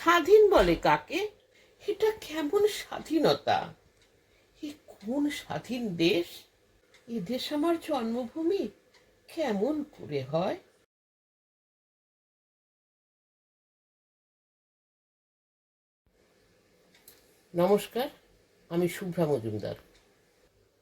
স্বাধীন বলে কাকে? এটা কেমন স্বাধীনতা? এ কোন স্বাধীন দেশ? এ দেশ আমার জন্মভূমি, কেমন করে হয়? নমস্কার, আমি শুভ্রা মজুমদার।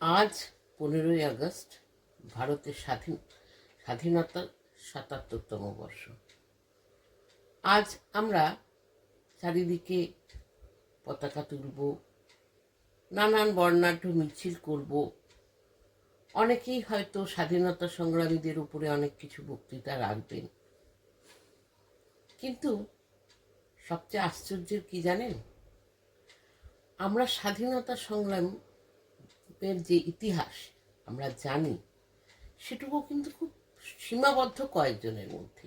আজ 15ই আগস্ট, ভারতের স্বাধীনতার 77তম বর্ষ। আজ আমরা চারিদিকে পতাকা তুলব, নানান বর্ণাঢ্য মিছিল করব। অনেকেই হয়তো স্বাধীনতা সংগ্রামীদের উপরে অনেক কিছু বক্তৃতা রাখবেন, কিন্তু সবচেয়ে আশ্চর্যের কি জানেন? আমরা স্বাধীনতা সংগ্রামের যে ইতিহাস আমরা জানি, সেটুকু কিন্তু খুব সীমাবদ্ধ কয়েকজনের মধ্যে।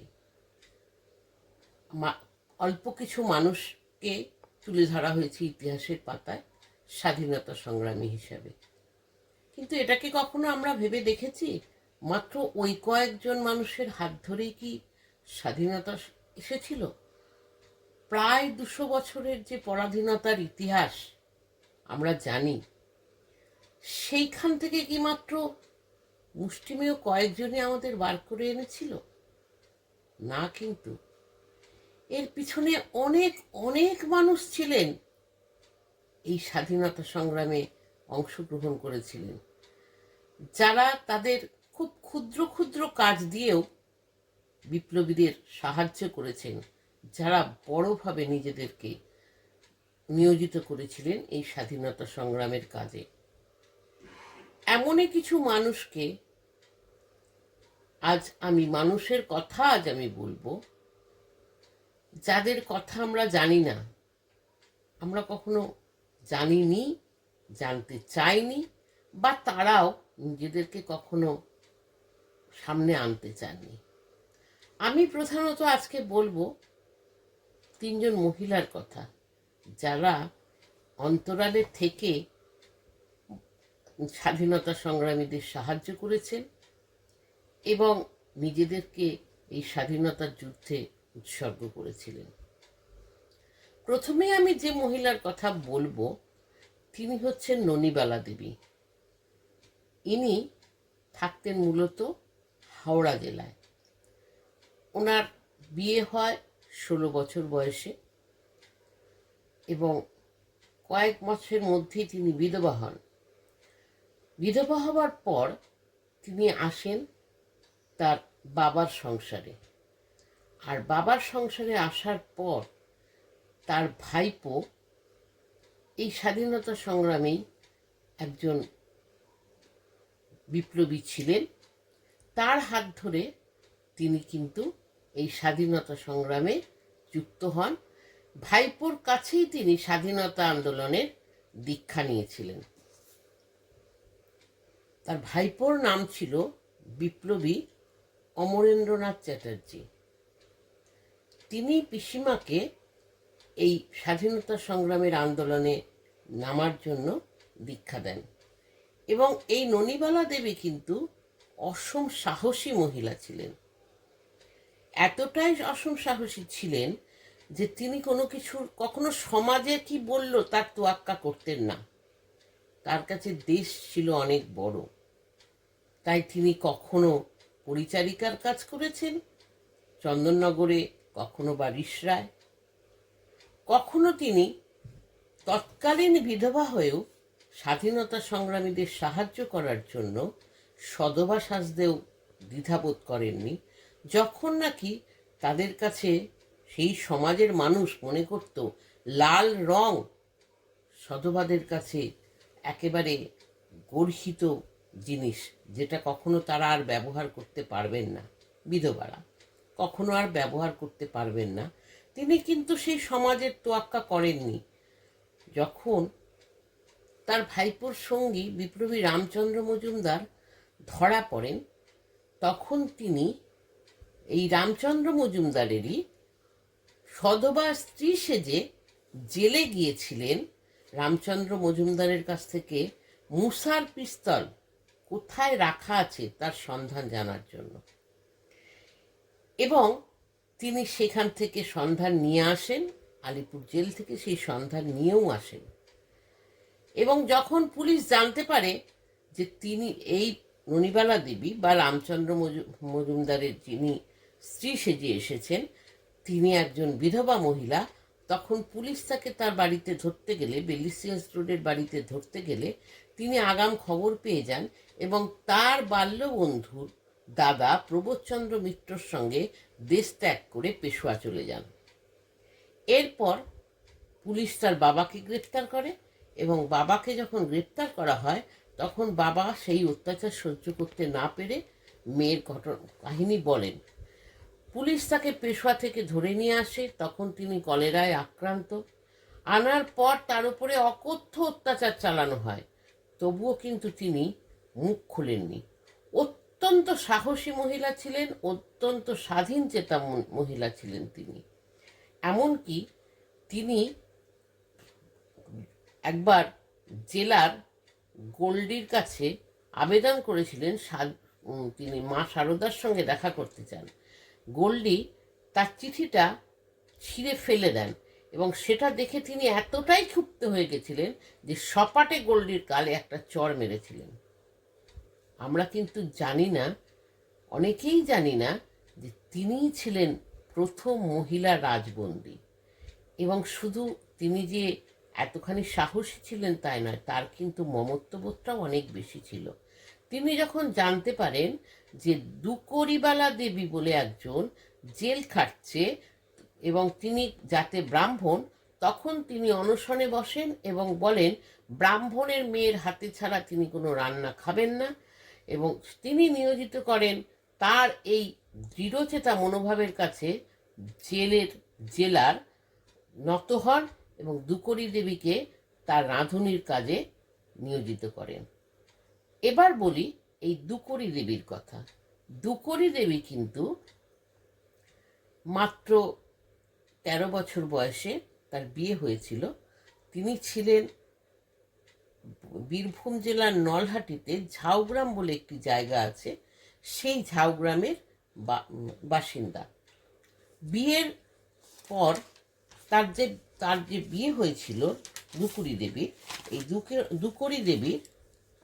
অল্প কিছু মানুষকে তুলে ধরা হয়েছে ইতিহাসের পাতায় স্বাধীনতা সংগ্রামী হিসাবে। কিন্তু এটাকে কখনো আমরা ভেবে দেখেছি মাত্র ওই কয়েকজন মানুষের হাত ধরেই কি স্বাধীনতা এসেছিল? প্রায় 200 বছরের যে পরাধীনতার ইতিহাস আমরা জানি, সেইখান থেকে কি মাত্র মুষ্টিমেয় কয়েকজনই আমাদের বার করে এনেছিল? না, কিন্তু এর পিছনে অনেক অনেক মানুষ ছিলেন, এই স্বাধীনতা সংগ্রামে অংশগ্রহণ করেছিলেন, যারা তাদের খুব ক্ষুদ্র ক্ষুদ্র কাজ দিয়েও বিপ্লবীদের সাহায্য করেছেন, যারা বড়ভাবে নিজেদেরকে নিয়োজিত করেছিলেন এই স্বাধীনতা সংগ্রামের কাজে। এমনই কিছু মানুষকে আজ আমি বলবো, যাদের কথা আমরা জানি না, আমরা কখনো জানিনি, জানতে চাইনি, বা তারাও নিজেদেরকে কখনো সামনে আনতে চাননি। আমি প্রধানত আজকে বলবো 3 জন মহিলার কথা, যারা অন্তরালে থেকে স্বাধীনতা সংগ্রামীদের সাহায্য করেছেন এবং নিজেদেরকে এই স্বাধীনতার যুদ্ধে উৎসর্গ করেছিলেন। প্রথমে আমি যে মহিলার কথা বলবো, তিনি হচ্ছেন ননিবালা দেবী। ইনি থাকতেন মূলত হাওড়া জেলায়। ওনার বিয়ে হয় 16 বছর বয়সে এবং কয়েক মাসের মধ্যেই তিনি বিধবা হন। বিধবা হবার পর তিনি আসেন তার বাবার সংসারে, আর বাবার সংসারে আসার পর তার ভাইপো এই স্বাধীনতা সংগ্রামেই একজন বিপ্লবী ছিলেন। তার হাত ধরে তিনি কিন্তু এই স্বাধীনতা সংগ্রামে যুক্ত হন। ভাইপোর কাছেই তিনি স্বাধীনতা আন্দোলনের দীক্ষা নিয়েছিলেন। তার ভাইপোর নাম ছিল বিপ্লবী অমরেন্দ্রনাথ চ্যাটার্জি। তিনি পিসিমাকে এই স্বাধীনতা সংগ্রামের আন্দোলনে নামার জন্য দীক্ষা দেন। এবং এই ননিবালা দেবী কিন্তু অসম সাহসী মহিলা ছিলেন। এতটাই অসম সাহসী ছিলেন যে তিনি কখনো সমাজে কি বলল তার তোয়াক্কা করতেন না। তার কাছে দেশ ছিল অনেক বড়, তাই তিনি কখনো পরিচারিকার কাজ করেছেন চন্দননগরে, কখনো বা রিসরায়, কখনো তিনি তৎকালীন বিধবা হয়েও স্বাধীনতা সংগ্রামীদের সাহায্য করার জন্য সধবা সাজতেও দ্বিধাবোধ করেননি। যখন নাকি তাদের কাছে সেই সমাজের মানুষ মনে করত লাল রং সধবাদের কাছে একেবারে গর্হিত জিনিস, যেটা কখনো তারা আর ব্যবহার করতে পারবেন না, বিধবারা কখনো আর ব্যবহার করতে পারবেন না, তিনি কিন্তু সেই সমাজের তোয়াক্কা করেননি। যখন তার ভাইপোর সঙ্গী বিপ্লবী রামচন্দ্র মজুমদার ধরা পড়েন, তখন তিনি এই রামচন্দ্র মজুমদারেরই সধবা স্ত্রী সেজে জেলে গিয়েছিলেন রামচন্দ্র মজুমদারের কাছ থেকে মুসার পিস্তল কোথায় রাখা আছে তার সন্ধান জানার জন্য। এবং তিনি সেখান থেকে সন্ধান নিয়ে আসেন আলিপুর জেল থেকে সেই সন্ধান নিয়েও আসেন। এবং যখন পুলিশ জানতে পারে যে তিনি এই ননিবালা দেবী বা রামচন্দ্র মজুমদারের যিনি স্ত্রী সেজে এসেছেন তিনি একজন বিধবা মহিলা, তখন পুলিশ তাকে তার বাড়িতে ধরতে গেলে, বেলিসিয়াস রোডের বাড়িতে ধরতে গেলে তিনি আগাম খবর পেয়ে যান এবং তার বাল্যবন্ধুর দাদা প্রবোধচন্দ্র মিত্রর সঙ্গে দেশ ত্যাগ করে পেশোয়া চলে যান। এরপর পুলিশ তার বাবাকে গ্রেপ্তার করে এবং বাবাকে যখন গ্রেপ্তার করা হয় তখন বাবা সেই অত্যাচার সহ্য করতে না পেরে মেয়ের কাহিনী বলেন। পুলিশ তাকে পেশোয়া থেকে ধরে নিয়ে আসে, তখন তিনি কলেরায় আক্রান্ত। আনার পর তার উপরে অকথ্য অত্যাচার চালানো হয়, তবুও কিন্তু তিনি মুখ খুলেননি। অত্যন্ত সাহসী মহিলা ছিলেন, অত্যন্ত স্বাধীন চেতা মহিলা ছিলেন তিনি। এমনকি তিনি একবার জেলার গোল্ডির কাছে আবেদন করেছিলেন তিনি মা শারদার সঙ্গে দেখা করতে চান। গোল্ডি তার চিঠিটা ছিঁড়ে ফেলে দেন এবং সেটা দেখে তিনি এতটাই ক্ষুব্ধ হয়ে গেছিলেন যে সপাটে গোল্ডির গালে একটা চড় মেরেছিলেন। আমরা কিন্তু জানি না, অনেকেই জানি না যে তিনিই ছিলেন প্রথম মহিলা রাজবন্দী। এবং শুধু তিনি যে এতখানি সাহসী ছিলেন তাই নয়, তার কিন্তু মমত্ববোধটাও অনেক বেশি ছিল। তিনি যখন জানতে পারেন যে দুকরিবালা দেবী বলে একজন জেল খাটছে এবং তিনি যাতে ব্রাহ্মণ, তখন তিনি অনশনে বসেন এবং বলেন ব্রাহ্মণের মেয়ের হাতে ছাড়া তিনি কোনো রান্না খাবেন না। এবং তিনি নিয়োজিত করেন তার এই দৃঢ়চেতা মনোভাবের কাছে জেলার নত হন এবং দুকরি দেবীকে তার রাঁধুনির কাজে নিয়োজিত করেন। এবার বলি এই দুকরি দেবীর কথা। দুকরি দেবী কিন্তু মাত্র 13 বছর বয়সে তার বিয়ে হয়েছিল। তিনি ছিলেন বীরভূম জেলার নলহাটিতে ঝাউগ্রাম বলে একটি জায়গা আছে, সেই ঝাউগ্রামের বাসিন্দা। বিয়ের পর তার যে বিয়ে হয়েছিল দুকরি দেবীর, এই দুকরি দেবীর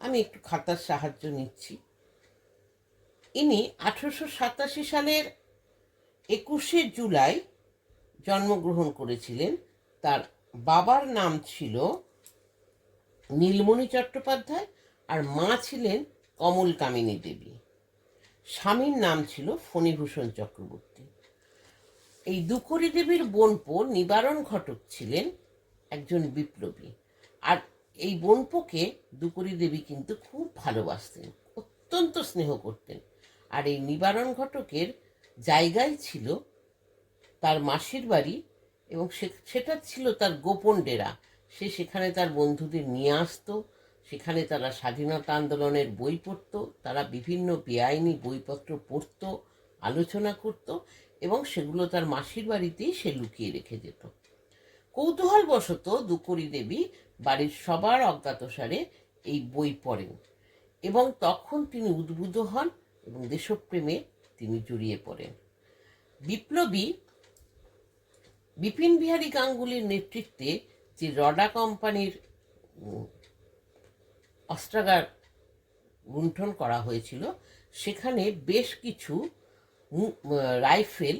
আমি একটু খাতার সাহায্য নিচ্ছি। ইনি 1887 সালের 21শে জুলাই জন্মগ্রহণ করেছিলেন। তার বাবার নাম ছিল নীলমণি চট্টোপাধ্যায় আর মা ছিলেন কমল কামিনী দেবী। স্বামীর নাম ছিল ফণীভূষণ চক্রবর্তী। এই দুকরি দেবীর বোনপো নিবারণ ঘটক ছিলেন একজন বিপ্লবী, আর এই বোনপোকে দুকরি দেবী কিন্তু খুব ভালোবাসতেন, অত্যন্ত স্নেহ করতেন। আর এই নিবারণ ঘটকের জায়গায় ছিল তার মাসির বাড়ি এবং সেটা ছিল তার গোপন ডেরা। সে সেখানে তার বন্ধুদের নিয়ে আসতো, সেখানে তারা স্বাধীনতা আন্দোলনের বই পড়তো, তারা বিভিন্ন বেআইনি বইপত্র পড়তো, আলোচনা করত এবং সেগুলো তার মাসির বাড়িতেই সে লুকিয়ে রেখে যেত। কৌতূহলবশত দুকরি দেবী বাড়ির সবার অজ্ঞাতসারে এই বই পড়েন এবং তখন তিনি উদ্বুদ্ধ হন এবং দেশপ্রেমে তিনি জড়িয়ে পড়েন। বিপ্লবী বিপিন বিহারী গাঙ্গুলির নেতৃত্বে যে রডা কোম্পানির অস্ত্রাগার লুণ্ঠন করা হয়েছিল, সেখানে বেশ কিছু রাইফেল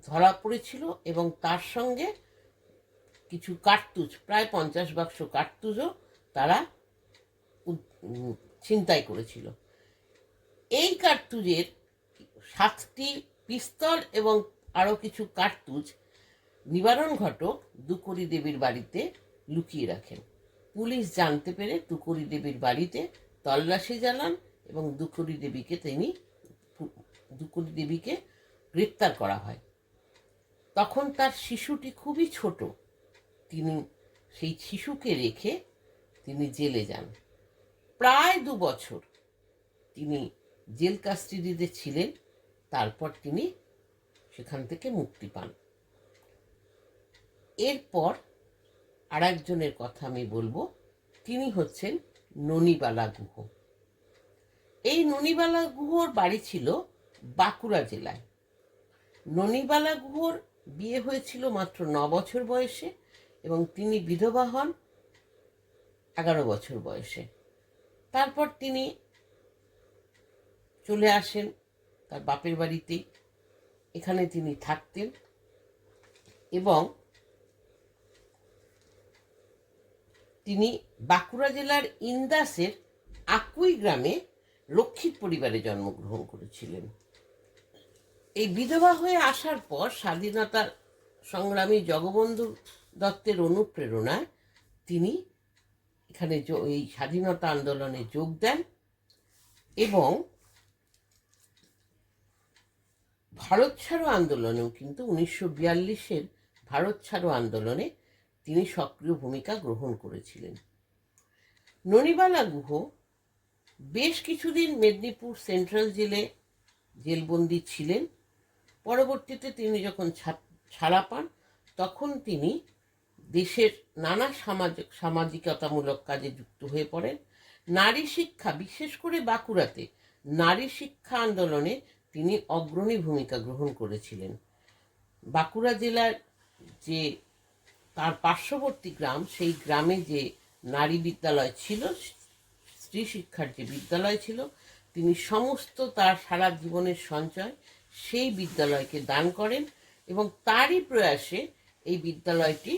ধরা পড়েছিল এবং তার সঙ্গে কিছু কার্তুজ, প্রায় 50 বাক্স কার্তুজও তারা ছিনতাই করেছিল। এই কার্তুজের 7টি পিস্তল এবং আরও কিছু কার্তুজ নিবারণ ঘটক দুকরি দেবীর বাড়িতে লুকিয়ে রাখেন। পুলিশ জানতে পেরে দুকরি দেবীর বাড়িতে তল্লাশি চালান এবং দুকরি দেবীকে গ্রেপ্তার করা হয়। তখন তার শিশুটি খুবই ছোট, তিনি সেই শিশুকে রেখে তিনি জেলে যান। প্রায় 2 বছর তিনি জেল কাস্টডিতে ছিলেন, তারপর তিনি সেখান থেকে মুক্তি পান। এরপর আর একজনের কথা আমি বলবো, তিনি হচ্ছেন ননিবালা গুহ। এই ননিবালা গুহর বাড়ি ছিল বাঁকুড়া জেলায়। ননিবালা গুহর বিয়ে হয়েছিল মাত্র 9 বছর বয়সে এবং তিনি বিধবা হন 11 বছর বয়সে। তারপর তিনি চলে আসেন তার বাপের বাড়িতেই। এখানে তিনি থাকতেন এবং তিনি বাঁকুড়া জেলার ইন্দাসের আকুই গ্রামে রক্ষিত পরিবারে জন্মগ্রহণ করেছিলেন। এই বিধবা হয়ে আসার পর স্বাধীনতা সংগ্রামী জগবন্ধু দত্তের অনুপ্রেরণায় তিনি এখানে এই স্বাধীনতা আন্দোলনে যোগ দেন এবং ভারত ছাড়ো আন্দোলনেও কিন্তু 1942-এর ভারত ছাড়ো আন্দোলনে তিনি সক্রিয় ভূমিকা গ্রহণ করেছিলেন। ননিবালা গুহ বেশ কিছুদিন মেদিনীপুর সেন্ট্রাল জেলে জেলবন্দি ছিলেন। পরবর্তীতে তিনি যখন ছাড়া পান তখন তিনি দেশের নানা সামাজিকতামূলক কাজে যুক্ত হয়ে পড়েন। নারী শিক্ষা, বিশেষ করে বাঁকুড়াতে নারী শিক্ষা আন্দোলনে তিনি অগ্রণী ভূমিকা গ্রহণ করেছিলেন। বাঁকুড়া জেলার যে তার পার্শ্ববর্তী গ্রাম, সেই গ্রামে যে নারী বিদ্যালয় ছিল, স্ত্রী শিক্ষার যে বিদ্যালয় ছিল, তিনি সমস্ত তার সারা জীবনের সঞ্চয় সেই বিদ্যালয়কে দান করেন এবং তারই প্রয়াসে এই বিদ্যালয়টি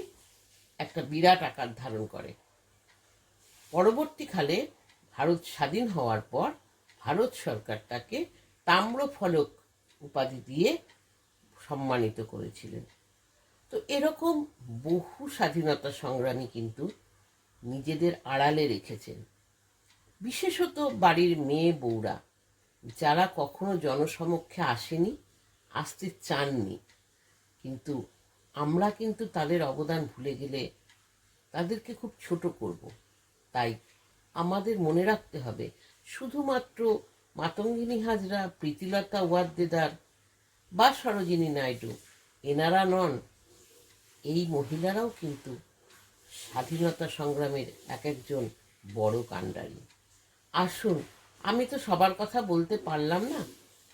একটা বিরাট আকার ধারণ করে। পরবর্তীকালে ভারত স্বাধীন হওয়ার পর ভারত সরকার তাকে তাম্রফলক উপাধি দিয়ে সম্মানিত করেছিলেন। তো এরকম বহু স্বাধীনতা সংগ্রামী কিন্তু নিজেদের আড়ালে রেখেছেন, বিশেষত বাড়ির মেয়ে বউরা, যারা কখনো জনসমক্ষে আসেনি, আসতে চাননি। কিন্তু আমরা কিন্তু তাদের অবদান ভুলে গেলে তাদেরকে খুব ছোট করব। তাই আমাদের মনে রাখতে হবে, শুধুমাত্র মাতঙ্গিনী হাজরা, প্রীতিলতা ওয়াদ্দেদার বা সরোজিনী নাইডু এনারা নন, এই মহিলারাও কিন্তু স্বাধীনতা সংগ্রামের এক একজন বড় কাণ্ডারী। আসুন, আমি তো সবার কথা বলতে পারলাম না,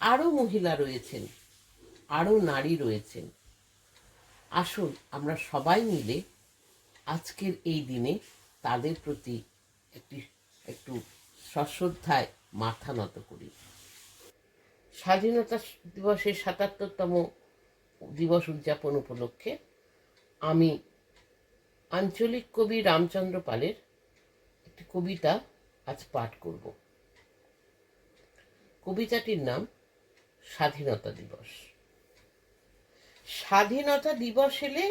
আরও মহিলা রয়েছেন, আরও নারী রয়েছেন। আসুন আমরা সবাই মিলে আজকের এই দিনে তাদের প্রতি একটু সশ্রদ্ধায় মাথা নত করি। স্বাধীনতা দিবসের ৭৭তম দিবস উদযাপন উপলক্ষে আমি আঞ্চলিক কবি রামচন্দ্র পালের একটি কবিতা আজ পাঠ করব। কবিতাটির নাম স্বাধীনতা দিবস। স্বাধীনতা দিবস এলে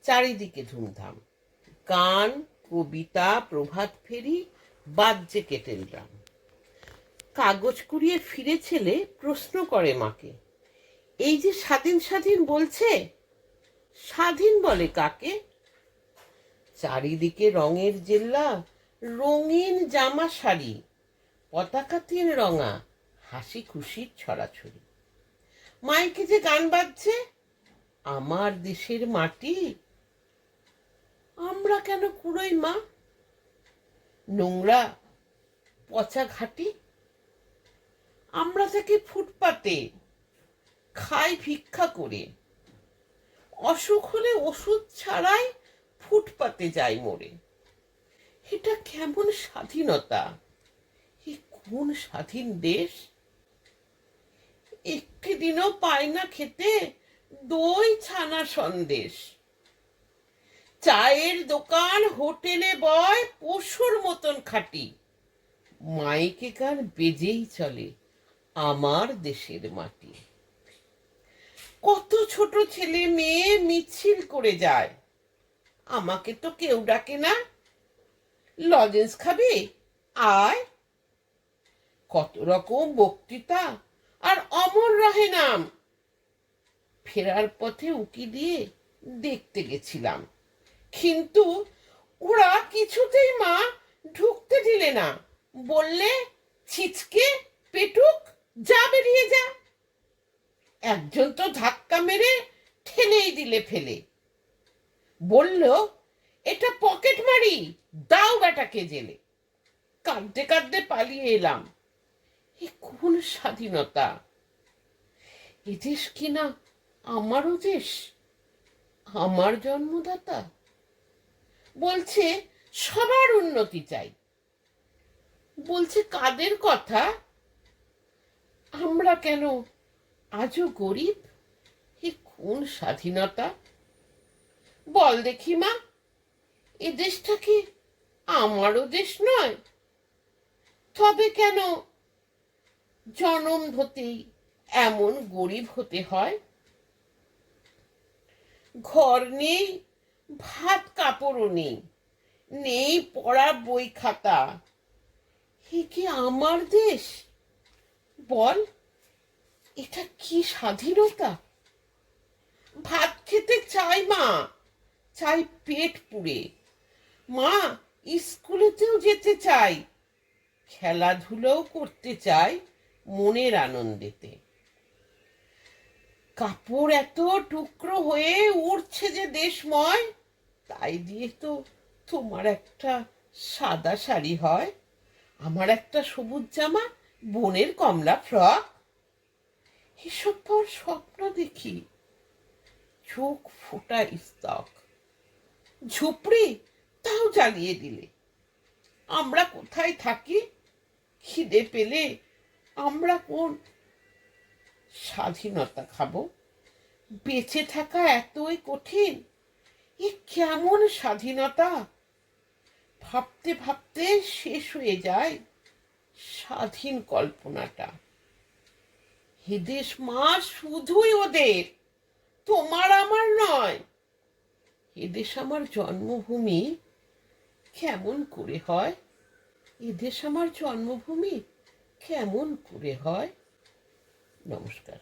চারিদিকে ধুমধাম, গান, কবিতা, প্রভাত ফেরি, বাজছে কেটেল ড্রাম। কাগজ কুড়িয়ে ফিরে ছেলে প্রশ্ন করে মাকে, এই যে স্বাধীন স্বাধীন বলছে, স্বাধীন বলে কাকে? চারিদিকে রঙের জেল্লা, রঙিন জামা শাড়ি, পতাকা ৩ রঙা, হাসি খুশির ছড়াছড়ি। মাইকে যে গান বাজছে, আমার দেশের মাটি। আমরা কেন কুড়োই মা? নোংরা পচা ঘাটি। আমরা থাকি ফুটপাতে, খাই ভিক্ষা করে, অসুখ হলে ওষুধ ছাড়াই ফুটপাতে যাই মরে। এটা কেমন স্বাধীনতা? এ কোন স্বাধীন দেশ? একটি দিনও পাই না খেতে দই ছানা সন্দেশ। চায়ের দোকান হোটেলে বয় পশুর মতন খাটি, মাইকে গান বেজেই চলে আমার দেশের মাটি। কত ছোট ছেলে মেয়ে মিছিল করে যায়, আমাকে তো কেউ ডাকে না। লজেন্স খাবি? আয়। কত রকম বক্তৃতা আর অমর রহে নাম। ফেরার পথে উকি দিয়ে দেখতে গেছিলাম, কিন্তু ওরা কিছুতেই মা ঢুকতে দিলে না। বললে, ছিচকে পেটুক, যা বেরিয়ে যা। একজন তো ধাক্কা মেরে ঠেলেই দিলে ফেলে, বলল, এটা পকেট মারি, দাও বেটাকে জেলে। কাঁদতে কাঁদতে পালিয়ে এলাম। এ কোন স্বাধীনতা? এদেশ কিনা আমারও দেশ, আমার জন্মদাতা? বলছে সবার উন্নতি চাই। বলছে কাদের কথা? আমরা কেন আজও গরিব? এ কোন স্বাধীনতা? বল দেখি মা, এ দেশটা কি আমারও দেশ নয়? তবে কেন জনম হতেই এমন গরিব হতে হয়? ঘর নেই, ভাত কাপড়ও নেই, নেই পড়া বই খাতা। এ কি আমার দেশ? বল, এটা কি স্বাধীনতা? ভাত খেতে চাই মা, চাই পেট পুড়ে। মা, স্কুলেতেও যেতে চাই, খেলাধুলোও করতে চাই মনের আনন্দেতে। কাপড় এত টুকরো হয়ে উড়ছে যে দেশময়, তাই দিয়ে তো তোমার একটা সাদা শাড়ি হয়, আমার একটা সবুজ জামা, বোনের কমলা ফ্রক। এসব পর স্বপ্ন দেখি, চোখ ফোটা স্তক। ঝুপড়ি তাও জ্বালিয়ে দিলে। আমরা কোথায় থাকি? খিদে পেলে আমরা কোন স্বাধীনতা খাবো? বেঁচে থাকা এতই কঠিন, এ কেমন স্বাধীনতা? ভাবতে ভাবতে শেষ হয়ে যায় স্বাধীন কল্পনাটা। এদেশ মা শুধুই ওদের, তোমার আমার নয়। এদেশ আমার জন্মভূমি, কেমন করে হয়? এদেশ আমার জন্মভূমি, কেমন করে হয়? নমস্কার।